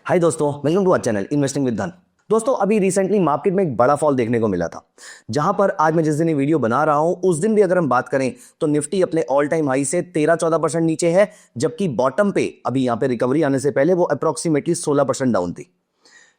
हाय दोस्तों, welcome to our channel investing with Dhan. दोस्तों, अभी रिसेंटली मार्केट में एक बड़ा फॉल देखने को मिला था, जहां पर आज मैं जिस दिन ये वीडियो बना रहा हूं उस दिन भी अगर हम बात करें तो निफ्टी अपने ऑल टाइम हाई से 13-14% नीचे है, जबकि बॉटम पे अभी यहां पे रिकवरी आने से पहले वो अप्रोक्सीमेटली 16% डाउन थी।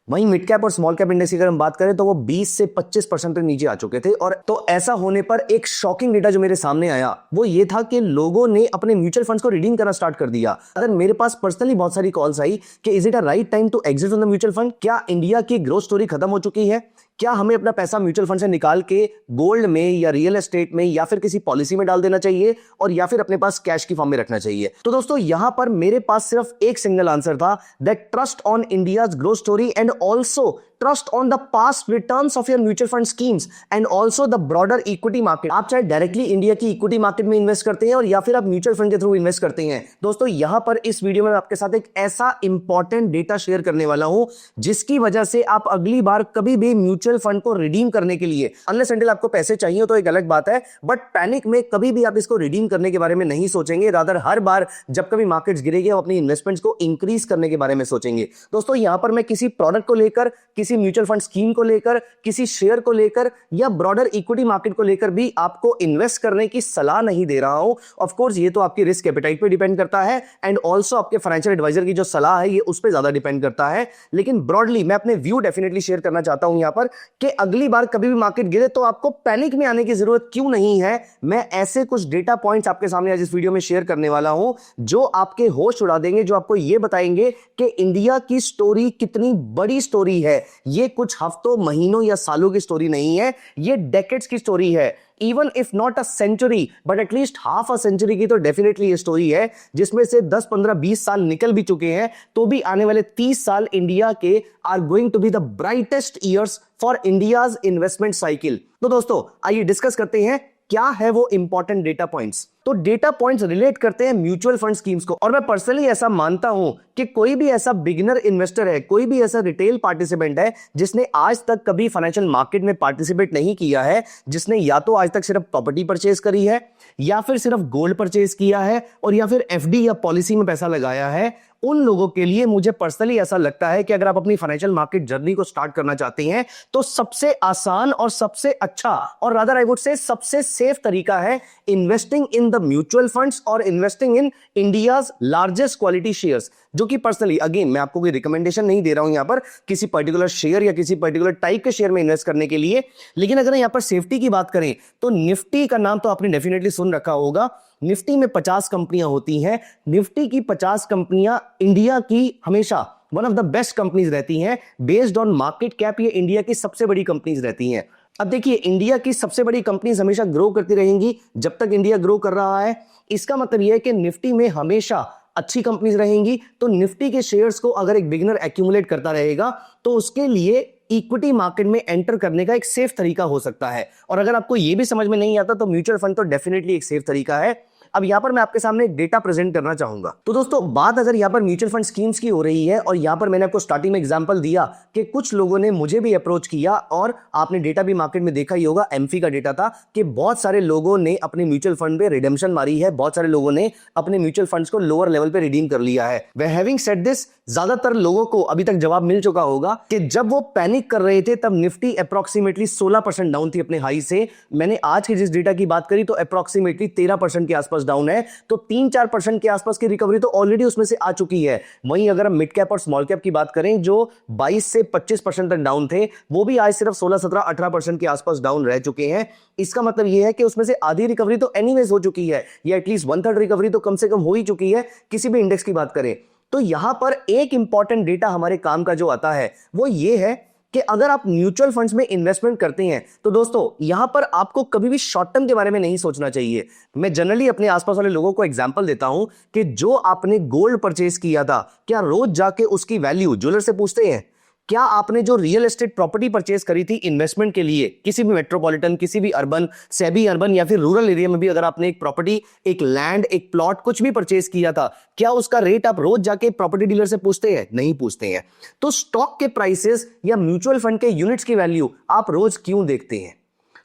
वहीं मिड कैप और स्मॉल कैप इंडेक्स की अगर हम बात करें तो वो 20 से 25% तक नीचे आ चुके थे। और तो ऐसा होने पर एक शॉकिंग डेटा जो मेरे सामने आया वो ये था कि लोगों ने अपने म्यूचुअल फंड्स को रिडीम करना स्टार्ट कर दिया। अगर मेरे पास पर्सनली बहुत सारी कॉल्स आई कि is it a right time to exit from the mutual fund, क्या इंडिया की ग्रोथ स्टोरी खत्म हो चुकी है, क्या हमें अपना पैसा म्यूचुअल फंड से निकाल के गोल्ड में या रियल एस्टेट में या फिर किसी पॉलिसी में डाल देना चाहिए और या फिर अपने पास कैश की फॉर्म में रखना चाहिए। तो दोस्तों, यहां पर मेरे पास सिर्फ एक सिंगल आंसर था, that trust on India's growth story and also trust on the past returns of your mutual fund schemes and also the broader equity market. आप चाहे डायरेक्टली इंडिया की इक्विटी मार्केट में इन्वेस्ट करते हैं और या फिर आप म्यूचुअल फंड के थ्रू इन्वेस्ट करते हैं। दोस्तों, यहां पर इस वीडियो में मैं आपके साथ एक ऐसा इंपॉर्टेंट डेटा शेयर करने वाला हूं जिसकी वजह से आप अगली बार कभी भी म्यूचुअल फंड को रिडीम करने के लिए, अनलेस अनटिल आपको पैसे चाहिए तो एक अलग बात है, बट पैनिक में कभी भी आप इसको रिडीम करने के बारे में नहीं सोचेंगे। रादर हर बार जब कभी मार्केट्स गिरेगी आप अपनी इन्वेस्टमेंट्स को इंक्रीज करने के बारे में सोचेंगे। दोस्तों, यहां पर मैं किसी प्रोडक्ट को लेकर, किसी म्यूचुअल फंड स्कीम को लेकर, किसी शेयर को लेकर या ब्रॉडर इक्विटी मार्केट को लेकर भी आपको इन्वेस्ट करने की सलाह नहीं दे रहा हूं। ऑफ कोर्स ये तो आपकी रिस्क एपेटाइट पे डिपेंड करता है एंड ऑल्सो आपके फाइनेंशियल एडवाइजर की जो सलाह है ये उस पर ज्यादा डिपेंड करता है। लेकिन ब्रॉडली मैं अपने व्यू डेफिनेटली शेयर करना चाहता हूं यहां पर कि अगली बार कभी भी मार्केट गिरे तो आपको पैनिक में आने की जरूरत क्यों नहीं है। मैं ऐसे कुछ डेटा पॉइंट्स आपके सामने आज इस वीडियो में शेयर करने वाला हूं जो आपके होश उड़ा देंगे, जो आपको यह बताएंगे कि इंडिया की स्टोरी कितनी बड़ी स्टोरी है। ये कुछ हफ्तों, महीनों या सालों की स्टोरी नहीं है, ये डेकेड्स की स्टोरी है। Even if not a century but at least half a century की तो डेफिनेटली ये स्टोरी है, जिसमें से 10, 15, 20 साल निकल भी चुके हैं, तो भी आने वाले 30 साल इंडिया के are going to be the brightest years for India's investment cycle. तो दोस्तों, आइए डिस्कस करते हैं क्या है वो इंपॉर्टेंट डेटा पॉइंट्स। तो डेटा पॉइंट्स रिलेट करते हैं म्यूचुअल फंड स्कीम्स को, और मैं पर्सनली ऐसा मानता हूं कि कोई भी ऐसा बिगिनर इन्वेस्टर है, कोई भी ऐसा रिटेल पार्टिसिपेंट है जिसने आज तक कभी फाइनेंशियल मार्केट में पार्टिसिपेट नहीं किया है, जिसने या तो आज तक सिर्फ प्रॉपर्टी परचेज करी है या फिर सिर्फ गोल्ड परचेज किया है और या फिर एफडी या पॉलिसी में पैसा लगाया है, उन लोगों के लिए मुझे पर्सनली ऐसा लगता है कि अगर आप अपनी फाइनेंशियल मार्केट जर्नी को स्टार्ट करना चाहते हैं तो सबसे आसान और सबसे अच्छा और रादर आई वुड से सबसे सेफ तरीका है investing in the mutual funds और investing in India's largest quality shares, जो कि पर्सनली अगेन मैं आपको कोई रिकमेंडेशन नहीं दे रहा हूं यहां पर किसी पर्टिकुलर शेयर या किसी पर्टिकुलर टाइप के शेयर में इन्वेस्ट करने के लिए। लेकिन अगर यहां पर सेफ्टी की बात करें तो निफ्टी का नाम तो आपने डेफिनेटली सुन रखा होगा। निफ्टी में 50 कंपनियां होती हैं। निफ्टी की 50 कंपनियां इंडिया की हमेशा one of the best companies रहती हैं। बेस्ड ऑन मार्केट कैप ये इंडिया की सबसे बड़ी कंपनीज रहती हैं। अब देखिए, इंडिया की सबसे बड़ी कंपनीज हमेशा ग्रो करती रहेंगी जब तक इंडिया ग्रो कर रहा है। इसका मतलब यह है कि निफ्टी में हमेशा अच्छी कंपनीज रहेंगी। तो निफ्टी के शेयर्स को अगर एक बिगिनर एक्यूमुलेट करता रहेगा तो उसके लिए इक्विटी मार्केट में एंटर करने का एक सेफ तरीका हो सकता है। और अगर आपको यह भी समझ में नहीं आता तो म्यूचुअल फंड तो डेफिनेटली एक सेफ तरीका है। अब यहां पर मैं आपके सामने एक डेटा प्रेजेंट करना चाहूंगा। तो दोस्तों, बात अगर यहां पर म्यूचुअल फंड स्कीम्स की हो रही है और यहां पर मैंने आपको स्टार्टिंग में एग्जांपल दिया कि कुछ लोगों ने मुझे भी अप्रोच किया और आपने डेटा भी मार्केट में देखा ही होगा, एमफी का डेटा था कि बहुत सारे लोगों ने अपने म्यूचुअल फंड पे रिडेम्पशन मारी है, बहुत सारे लोगों ने अपने म्यूचुअल फंड्स को लोअर लेवल पे रिडीम कर लिया है। वे हैविंग सेड दिस, ज्यादातर लोगों को अभी तक जवाब मिल चुका होगा कि जब वो पैनिक कर रहे थे तब निफ्टी अप्रोक्सीमेटली 16% डाउन थी अपने हाई से। मैंने आज की जिस डेटा की बात करी तो अप्रोक्सीमेटली 13% के आसपास डाउन है। तो 3-4% के आसपास की रिकवरी तो ऑलरेडी उसमें से आ चुकी है। वहीं अगर हम मिड कैप और स्मॉल कैप की बात करें जो 22 से 25% तक डाउन थे, वो भी आज सिर्फ 16, 17, 18% के आसपास डाउन रह चुके हैं। इसका मतलब यह है कि उसमें से आधी रिकवरी तो एनीवेज हो चुकी है, या एटलीस्ट 1/3 रिकवरी तो कम से कम हो ही चुकी है किसी भी इंडेक्स की बात करें। तो यहां पर एक इंपॉर्टेंट डेटा हमारे काम का जो आता है वो ये है कि अगर आप म्यूचुअल फंड्स में इन्वेस्टमेंट करते हैं तो दोस्तों यहां पर आपको कभी भी शॉर्ट टर्म के बारे में नहीं सोचना चाहिए। मैं जनरली अपने आसपास वाले लोगों को एग्जांपल देता हूं कि जो आपने गोल्ड परचेज किया था, क्या रोज जाके उसकी वैल्यू ज्वेलर से पूछते हैं? क्या आपने जो रियल एस्टेट प्रॉपर्टी परचेज करी थी इन्वेस्टमेंट के लिए, किसी भी मेट्रोपॉलिटन, किसी भी अर्बन, सेमी अर्बन या फिर रूरल एरिया में भी अगर आपने एक प्रॉपर्टी, एक लैंड, एक प्लॉट कुछ भी परचेज किया था, क्या उसका रेट आप रोज जाके प्रॉपर्टी डीलर से पूछते हैं? नहीं पूछते हैं। तो स्टॉक के प्राइसेस या म्यूचुअल फंड के यूनिट्स की वैल्यू आप रोज क्यों देखते हैं?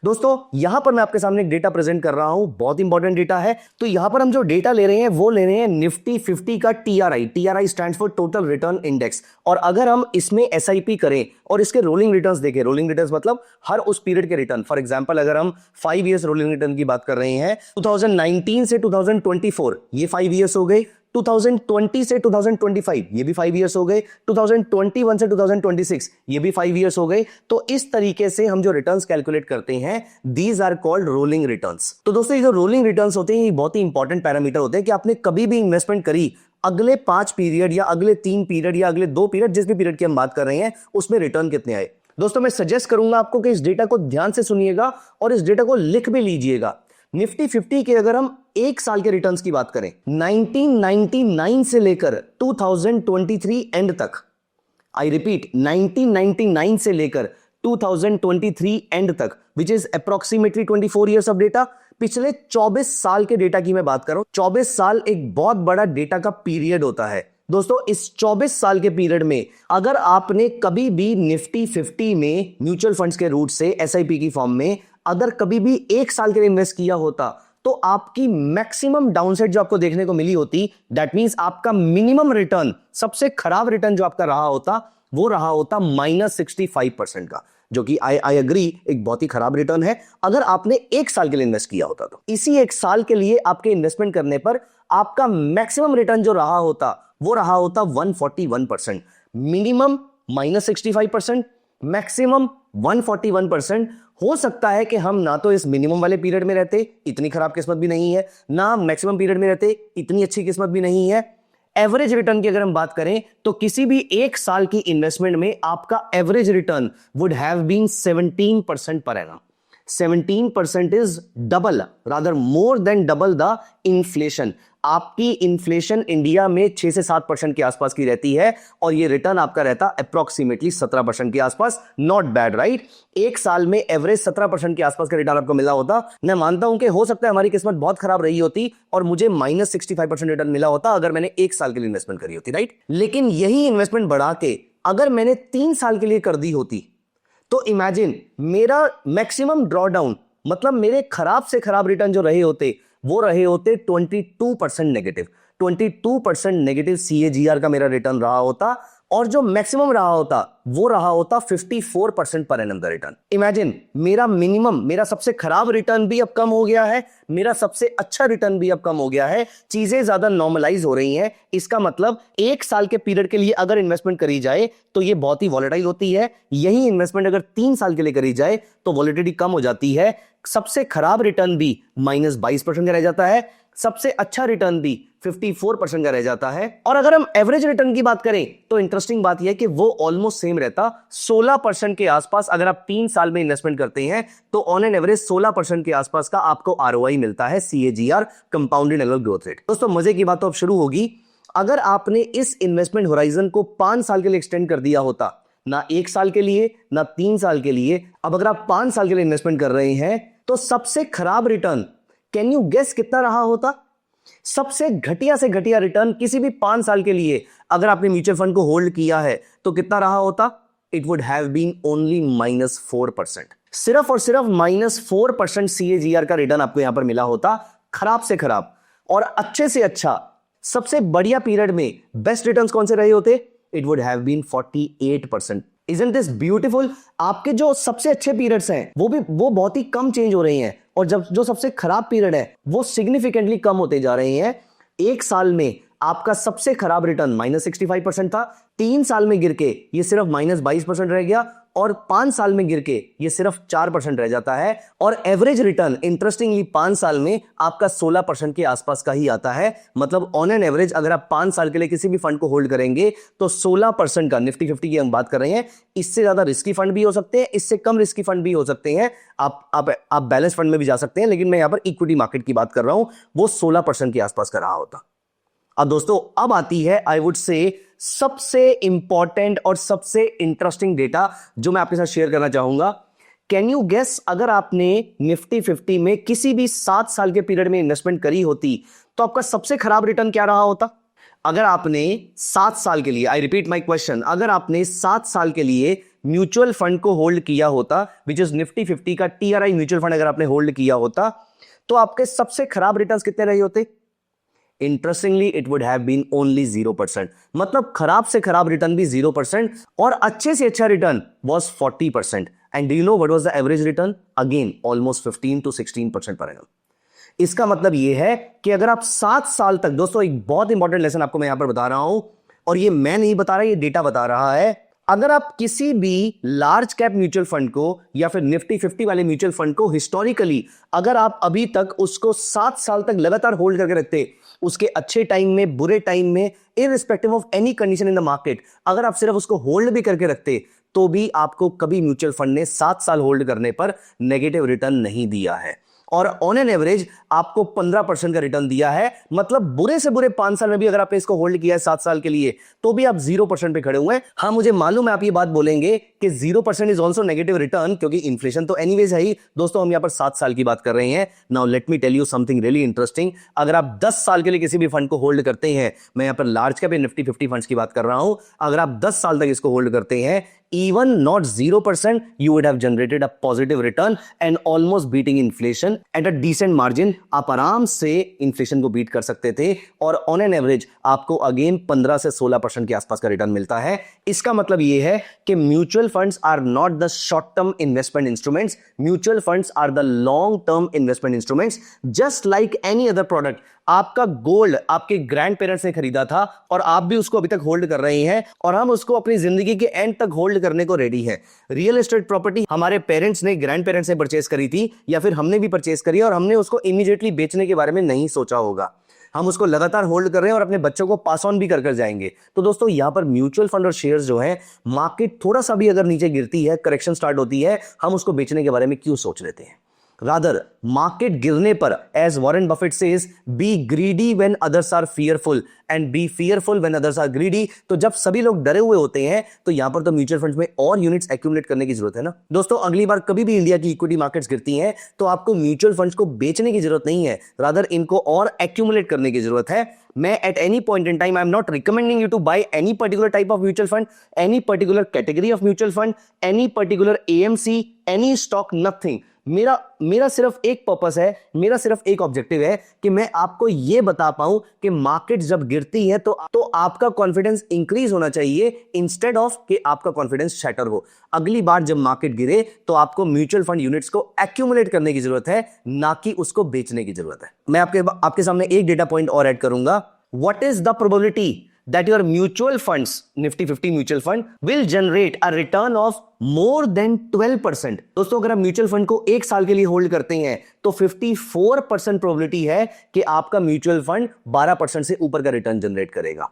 दोस्तों यहां पर मैं आपके सामने एक डेटा प्रेजेंट कर रहा हूं, बहुत इंपॉर्टेंट डेटा है। तो यहां पर हम जो डेटा ले रहे हैं वो ले रहे हैं निफ्टी 50 का TRI. TRI stands for total return index. और अगर हम इसमें एसआईपी करें और इसके रोलिंग रिटर्न्स देखें, रोलिंग रिटर्न्स मतलब हर उस पीरियड के रिटर्न। फॉर एग्जांपल अगर हम 5 इयर्स रोलिंग रिटर्न की बात कर रहे हैं, 2019 से 2024 ये 5 इयर्स हो गए, 2020 से 2025 ये भी 5 इयर्स हो गए, 2021 से 2026 ये भी 5 इयर्स हो गए। तो इस तरीके से हम जो रिटर्न्स कैलकुलेट करते हैं, these are called rolling returns. तो दोस्तों ये जो रोलिंग रिटर्न्स होते हैं ये बहुत ही इंपॉर्टेंट पैरामीटर होते हैं कि आपने कभी भी इन्वेस्टमेंट करी, अगले 5 पीरियड या अगले 3 पीरियड या अगले 2 पीरियड, जिस भी पीरियड की हम बात कर रहे हैं उसमें रिटर्न कितने आए। दोस्तों मैं सजेस्ट करूंगा आपको कि इस डेटा को ध्यान से सुनिएगा और इस डेटा को लिख भी लीजिएगा। निफ्टी 50 के अगर हम एक साल के रिटर्न्स की बात करें, 1999 से लेकर 2023 एंड तक, आई रिपीट 1999 से लेकर 2023 एंड तक, which is approximately 24 years of data. पिछले 24 साल के डेटा की मैं बात कर रहा हूं। 24 साल एक बहुत बड़ा डेटा का पीरियड होता है। दोस्तों इस 24 साल के पीरियड में अगर आपने कभी भी निफ्टी 50 में म्यूचुअल फंड्स के रूट से एसआईपी की फॉर्म में अगर कभी भी एक साल के लिए इन्वेस्ट किया होता, तो आपकी मैक्सिमम डाउनसाइड जो आपको देखने को मिली होती, दैट मींस आपका मिनिमम रिटर्न, सबसे खराब रिटर्न जो आपका रहा होता, वो रहा होता -65% का, जो कि आई एग्री एक बहुत ही खराब रिटर्न है अगर आपने एक साल के लिए इन्वेस्ट किया होता। तो इसी एक साल के लिए आपके इन्वेस्टमेंट करने पर आपका मैक्सिमम रिटर्न जो रहा होता वो रहा होता 141%। Minimum -65%, maximum 141%। हो सकता है कि हम ना तो इस मिनिमम वाले पीरियड में रहते, इतनी खराब किस्मत भी नहीं है, ना मैक्सिमम पीरियड में रहते, इतनी अच्छी किस्मत भी नहीं है। एवरेज रिटर्न की अगर हम बात करें तो किसी भी एक साल की इन्वेस्टमेंट में आपका average return would have been 17% per annum. 17% is double, rather more than double the inflation. आपकी इन्फ्लेशन इंडिया में 6 से 7% के आसपास की रहती है और ये रिटर्न आपका रहता अप्रोक्सीमेटली 17% के आसपास। Not bad right. एक साल में एवरेज 17% के आसपास का रिटर्न आपको मिला होता। मैं मानता हूं कि हो सकता है हमारी किस्मत बहुत खराब रही होती और मुझे -65% रिटर्न मिला होता अगर मैंने एक साल के लिए इन्वेस्टमेंट करी होती, राइट। लेकिन यही इन्वेस्टमेंट बढ़ा के अगर मैंने 3 साल के लिए कर दी होती, तो इमेजिन मेरा मैक्सिमम ड्रॉडाउन, मतलब मेरे खराब से खराब रिटर्न जो रहे होते वो रहे होते 22% नेगेटिव। 22% नेगेटिव सीएजीआर का मेरा रिटर्न रहा होता और जो मैक्सिमम रहा होता वो रहा होता 54% पर एनम का रिटर्न। इमेजिन मेरा मिनिमम, मेरा सबसे खराब रिटर्न भी अब कम हो गया है, मेरा सबसे अच्छा रिटर्न भी अब कम हो गया है, चीजें ज्यादा नॉर्मलाइज हो रही हैं। इसका मतलब एक साल के पीरियड के लिए अगर इन्वेस्टमेंट करी जाए तो ये बहुत ही वॉलेटाइल होती है। यही इन्वेस्टमेंट अगर 3 साल के लिए करी जाए तो वॉलेटिलिटी कम हो जाती है। सबसे खराब रिटर्न भी -22% का रह जाता है, सबसे अच्छा रिटर्न भी 54% का रह जाता है। और अगर हम एवरेज रिटर्न की बात करें तो इंटरेस्टिंग बात यह है कि वो ऑलमोस्ट सेम रहता, 16% के आसपास। अगर आप 3 साल में इन्वेस्टमेंट करते हैं तो ऑन एन एवरेज 16% के आसपास का आपको आरओआई मिलता है, CAGR, compounded annual growth rate. दोस्तों मजे की बात तो अब शुरू होगी। अगर आपने इस इन्वेस्टमेंट होराइजन को 5 साल के लिए एक्सटेंड कर दिया होता, ना 1 साल के लिए ना 3 साल के लिए, अब अगर आप 5 साल के लिए इन्वेस्टमेंट कर रहे हैं तो सबसे खराब रिटर्न, कैन यू गेस कितना रहा होता? सबसे घटिया से घटिया रिटर्न किसी भी 5 साल के लिए अगर आपने म्यूचुअल फंड को होल्ड किया है तो कितना रहा होता? It would have been only -4%। सिर्फ और सिर्फ -4% सीएजीआर का रिटर्न आपको यहां पर मिला होता, खराब से खराब। और अच्छे से अच्छा, सबसे बढ़िया पीरियड में बेस्ट रिटर्न्स कौन से रहे होते? It would have been 48%। Isn't this beautiful? आपके जो सबसे अच्छे पीरियड्स हैं वो बहुत ही कम चेंज हो रहे हैं और जब जो सबसे खराब पीरियड है वो सिग्निफिकेंटली कम होते जा रहे हैं। एक साल में आपका सबसे खराब रिटर्न -65% था, 3 साल में गिर के ये सिर्फ -22% रह गया और 5 साल में गिर के ये सिर्फ 4% रह जाता है। और एवरेज रिटर्न इंटरेस्टिंगली 5 साल में आपका 16% के आसपास का ही आता है। मतलब ऑन एन एवरेज अगर आप 5 साल के लिए किसी भी फंड को होल्ड करेंगे तो 16% का, निफ्टी 50 की हम बात कर रहे हैं, इससे ज्यादा रिस्की फंड भी हो सकते हैं, इससे कम रिस्की फंड भी हो सकते हैं, आप बैलेंस फंड में भी जा सकते हैं, लेकिन मैं यहां पर इक्विटी मार्केट की बात कर रहा हूं, वो 16% के आसपास का रहा होता। अब दोस्तों अब आती है आई वुड से सबसे इंपॉर्टेंट और सबसे इंटरेस्टिंग डेटा जो मैं आपके साथ शेयर करना चाहूंगा। कैन यू गेस, अगर आपने निफ्टी 50 में किसी भी 7 साल के पीरियड में इन्वेस्टमेंट करी होती तो आपका सबसे खराब रिटर्न क्या रहा होता? अगर आपने 7 साल के लिए, आई रिपीट माई क्वेश्चन, अगर आपने 7 साल के लिए म्यूचुअल फंड को होल्ड किया होता, विच इज निफ्टी 50 का टीआरआई म्यूचुअल फंड अगर आपने होल्ड किया होता, तो आपके सबसे खराब रिटर्न्स कितने रहे होते? Interestingly it would have been only 0%। मतलब खराब से खराब रिटर्न भी 0% और अच्छे से अच्छा return was 40%। And do you know what was the average return? Again almost 15 to 16% per annum. इसका मतलब यह है कि अगर आप 7 साल तक, दोस्तों एक बहुत इंपॉर्टेंट लेसन आपको मैं यहां पर बता रहा हूं, और ये मैं नहीं बता रहा, ये डेटा बता रहा है। अगर आप किसी भी लार्ज कैप म्यूचुअल फंड को या फिर निफ्टी 50 वाले म्यूचुअल फंड को हिस्टोरिकली अगर आप अभी तक उसको 7 साल तक लगातार होल्ड करके रखते, उसके अच्छे टाइम में, बुरे टाइम में, irrespective of any condition in the market, अगर आप सिर्फ उसको होल्ड भी करके रखते, तो भी आपको कभी म्यूचुअल फंड ने 7 साल होल्ड करने पर नेगेटिव रिटर्न नहीं दिया है। और ऑन एन एवरेज आपको 15% का रिटर्न दिया है। मतलब बुरे से बुरे 5 साल में भी अगर आपने इसको होल्ड किया है 7 साल के लिए, तो भी आप 0% पे खड़े हुए हैं। हाँ, मुझे मालूम है आप ये बात बोलेंगे कि 0% इज ऑल्सो नेगेटिव रिटर्न, क्योंकि इन्फ्लेशन तो एनीवेज है ही। दोस्तों हम यहां पर 7 साल की बात कर रहे हैं। Now let me tell you something really interesting. अगर आप 10 साल के लिए किसी भी फंड को होल्ड करते हैं, मैं यहां पर लार्ज कैप निफ्टी 50 फंड्स की बात कर रहा हूं, अगर आप 10 साल तक इसको होल्ड करते हैं, even not 0%, you would have generated a positive return and almost beating inflation at a decent margin। आप आराम से इन्फ्लेशन को बीट कर सकते थे और ऑन एन एवरेज आपको अगेन 15 से 16% के आसपास का रिटर्न मिलता है। इसका मतलब यह है कि mutual funds are not the short term investment instruments, mutual funds are the long term investment instruments. Just like any other product, आपका गोल्ड आपके ग्रैंड पेरेंट्स ने खरीदा था और आप भी उसको अभी तक होल्ड कर रहे हैं, और हम उसको अपनी जिंदगी के एंड तक होल्ड करने को रेडी है। रियल एस्टेट प्रॉपर्टी हमारे पेरेंट्स ने, ग्रैंड पेरेंट्स ने परचेस करी थी, या फिर हमने भी परचेस करी और हमने उसको इमीडिएटली बेचने के बारे में नहीं सोचा होगा। हम उसको लगातार होल्ड कर रहे हैं और अपने बच्चों को पास ऑन भी कर कर जाएंगे। तो दोस्तों यहां पर म्यूचुअल फंड और शेयर्स जो है, मार्केट थोड़ा सा भी अगर नीचे गिरती है, करेक्शन स्टार्ट होती है, हम उसको बेचने के बारे में क्यों सोच लेते हैं? Rather, market गिरने पर, as Warren Buffett says, be greedy when others are fearful and be fearful when others are greedy। तो जब सभी लोग डरे हुए होते हैं, तो यहां पर तो म्यूचुअल फंड्स में और यूनिट्स एक्यूमुलेट करने की जरूरत है ना। दोस्तों अगली बार कभी भी इंडिया की इक्विटी मार्केट्स गिरती हैं, तो आपको म्यूचुअल फंड्स को बेचने की जरूरत नहीं है, रादर इनको और एक्यूमुलेट करने की जरूरत है। मैं at any point in time I am not recommending you to buy any particular type of mutual fund, any particular category of mutual fund, any particular AMC, any stock, nothing. मेरा सिर्फ एक purpose है, मेरा सिर्फ एक objective है कि मैं आपको यह बता पाऊं कि मार्केट जब गिरती है तो आपका कॉन्फिडेंस इंक्रीज होना चाहिए, इंस्टेड ऑफ कि आपका कॉन्फिडेंस शैटर हो। अगली बार जब मार्केट गिरे तो आपको म्यूचुअल फंड यूनिट्स को एक्यूमुलेट करने की जरूरत है, ना कि उसको बेचने की जरूरत है। मैं आपके सामने एक डेटा पॉइंट और ऐड करूंगा। What is the probability that your mutual funds, Nifty 50 mutual fund, will generate a return of more than 12%? दोस्तों अगर आप म्यूचुअल फंड को 1 साल के लिए होल्ड करते हैं, तो 54% प्रोबेबिलिटी है कि आपका म्यूचुअल फंड 12% से ऊपर का रिटर्न जनरेट करेगा।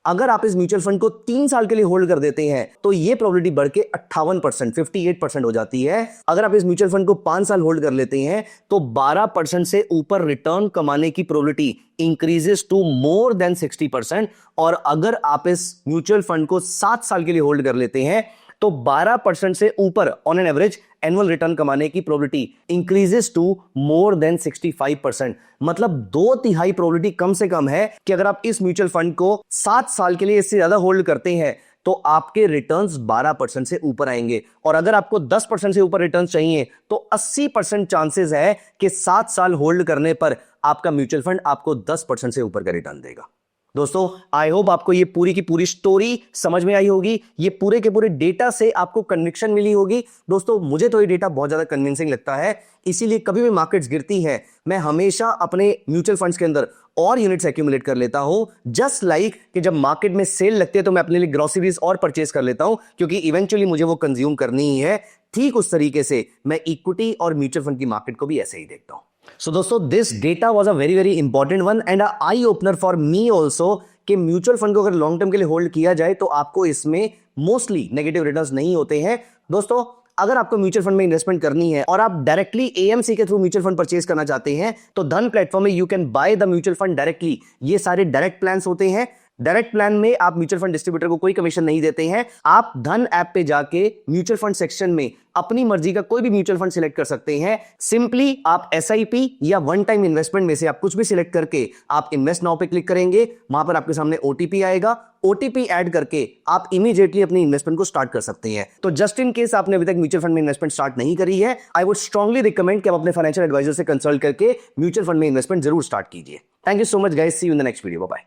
अगर आप इस म्यूचुअल फंड को 3 साल के लिए होल्ड कर देते हैं, तो यह प्रोबेबिलिटी बढ़ के 58%, 58% हो जाती है। अगर आप इस म्यूचुअल फंड को 5 साल होल्ड कर लेते हैं, तो 12% से ऊपर रिटर्न कमाने की probability increases to more than 60%। और अगर आप इस म्यूचुअल फंड को 7 साल के लिए होल्ड कर लेते हैं, तो 12% से ऊपर on an average annual return कमाने की probability increases to more than 65%। मतलब 2/3 प्रोबेबिलिटी कम से कम है कि अगर आप इस म्यूचुअल फंड को 7 साल के लिए इससे ज्यादा होल्ड करते हैं, तो आपके रिटर्न्स 12% से ऊपर आएंगे। और अगर आपको 10% से ऊपर रिटर्न्स चाहिए, तो 80% चांसेस है कि 7 साल होल्ड करने पर आपका म्यूचुअल फंड आपको 10% से ऊपर का रिटर्न देगा। दोस्तों आई होप आपको ये पूरी की पूरी स्टोरी समझ में आई होगी, ये पूरे के पूरे डेटा से आपको कन्विक्शन मिली होगी। दोस्तों मुझे तो ये डेटा बहुत ज्यादा कन्विंसिंग लगता है, इसीलिए कभी भी मार्केट्स गिरती हैं, मैं हमेशा अपने म्यूचुअल फंड्स के अंदर और यूनिट्स एक्यूमुलेट कर लेता हूं। जस्ट लाइक कि जब मार्केट में सेल लगती है, तो मैं अपने लिए ग्रोसरीज और परचेस कर लेता हूं, क्योंकि इवेंचुअली मुझे वो कंज्यूम करनी ही है। ठीक उस तरीके से मैं इक्विटी और म्यूचुअल फंड की मार्केट को भी ऐसे ही देखता हूं। So दोस्तों this data was a very very important one and a eye opener for me also कि म्यूचुअल फंड को अगर लॉन्ग टर्म के लिए होल्ड किया जाए, तो आपको इसमें मोस्टली नेगेटिव रिटर्न्स नहीं होते हैं। दोस्तों अगर आपको म्यूचुअल फंड में इन्वेस्टमेंट करनी है और आप डायरेक्टली एएमसी के थ्रू म्यूचुअल फंड परचेज करना चाहते हैं, तो धन प्लेटफॉर्म में you can by the mutual fund directly. ये सारे डायरेक्ट प्लान्स होते हैं। डायरेक्ट प्लान में आप म्यूचुअल फंड डिस्ट्रीब्यूटर को कोई कमीशन नहीं देते हैं। आप धन ऐप पे जाके म्यूचुअल फंड सेक्शन में अपनी मर्जी का कोई भी म्यूचुअल फंड सिलेक्ट कर सकते हैं। सिंपली आप एसआईपी या वन टाइम इन्वेस्टमेंट में से आप कुछ भी सिलेक्ट करके आप इन्वेस्ट नाउ पे क्लिक करेंगे, वहां पर आपके सामने ओटीपी आएगा। ओटीपी ऐड करके आप इमीडिएटली अपनी इन्वेस्टमेंट को स्टार्ट कर सकते हैं। तो जस्ट इन केस आपने अभी तक म्यूचुअल फंड में इन्वेस्टमेंट स्टार्ट नहीं करी है, आई वुड स्ट्रांगली रिकमेंड कि आप अपने फाइनेंशियल एडवाइजर से कंसल्ट करके म्यूचुअल फंड में इन्वेस्टमेंट जरूर स्टार्ट कीजिए। Thank you so much guys, see you in the next video, bye.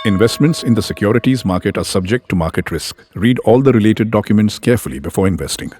Investments in the securities market are subject to market risk. Read all the related documents carefully before investing.